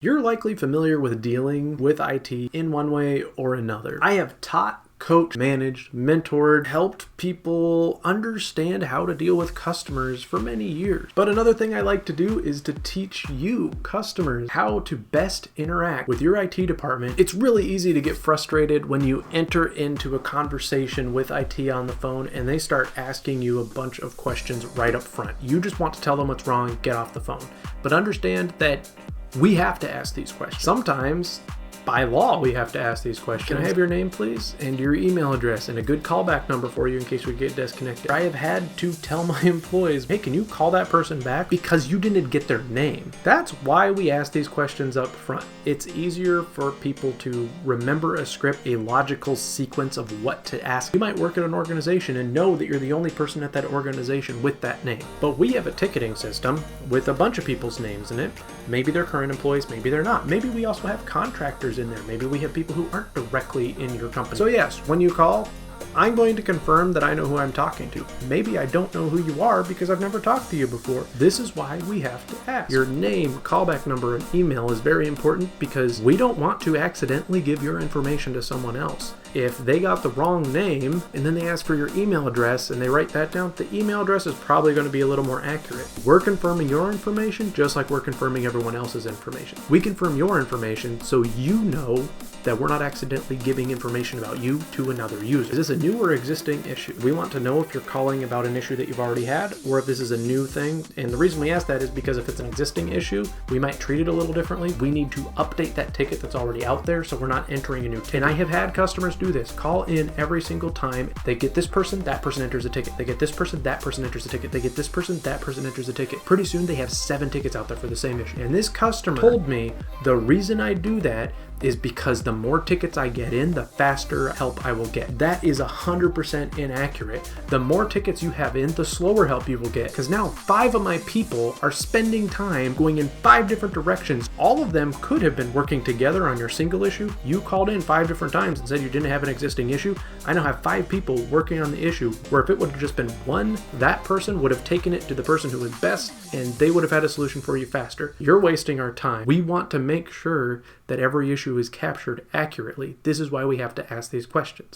You're likely familiar with dealing with IT in one way or another. I have taught, coached, managed, mentored, helped people understand how to deal with customers for many years. But another thing I like to do is to teach you, customers, how to best interact with your IT department. It's really easy to get frustrated when you enter into a conversation with IT on the phone and they start asking you a bunch of questions right up front. You just want to tell them what's wrong, get off the phone. But understand that we have to ask these questions. Sometimes, by law, we have to ask these questions. Can I have your name, please? And your email address and a good callback number for you in case we get disconnected. I have had to tell my employees, hey, can you call that person back? Because you didn't get their name. That's why we ask these questions up front. It's easier for people to remember a script, a logical sequence of what to ask. You might work at an organization and know that you're the only person at that organization with that name. But we have a ticketing system with a bunch of people's names in it. Maybe they're current employees, maybe they're not. Maybe we also have contractors in there. Maybe we have people who aren't directly in your company. So yes, when you call, I'm going to confirm that I know who I'm talking to. Maybe I don't know who you are because I've never talked to you before. This is why we have to ask. Your name, callback number, and email is very important because we don't want to accidentally give your information to someone else. If they got the wrong name and then they ask for your email address and they write that down, the email address is probably going to be a little more accurate. We're confirming your information just like we're confirming everyone else's information. We confirm your information so you know that we're not accidentally giving information about you to another user. Is this a new or existing issue? We want to know if you're calling about an issue that you've already had or if this is a new thing. And the reason we ask that is because if it's an existing issue, we might treat it a little differently. We need to update that ticket that's already out there so we're not entering a new ticket. And I have had customers do this. Call in every single time. They get this person, that person enters a ticket. They get this person, that person enters a ticket. They get this person, that person enters a ticket. Pretty soon they have 7 tickets out there for the same issue. And this customer told me the reason I do that is because the more tickets I get in, the faster help I will get. That is 100% inaccurate. The more tickets you have in, the slower help you will get. Because now 5 of my people are spending time going in 5 different directions. All of them could have been working together on your single issue. You called in 5 different times and said you didn't have an existing issue. I now have 5 people working on the issue where if it would have just been one, that person would have taken it to the person who was best and they would have had a solution for you faster. You're wasting our time. We want to make sure that every issue is captured accurately. This is why we have to ask these questions.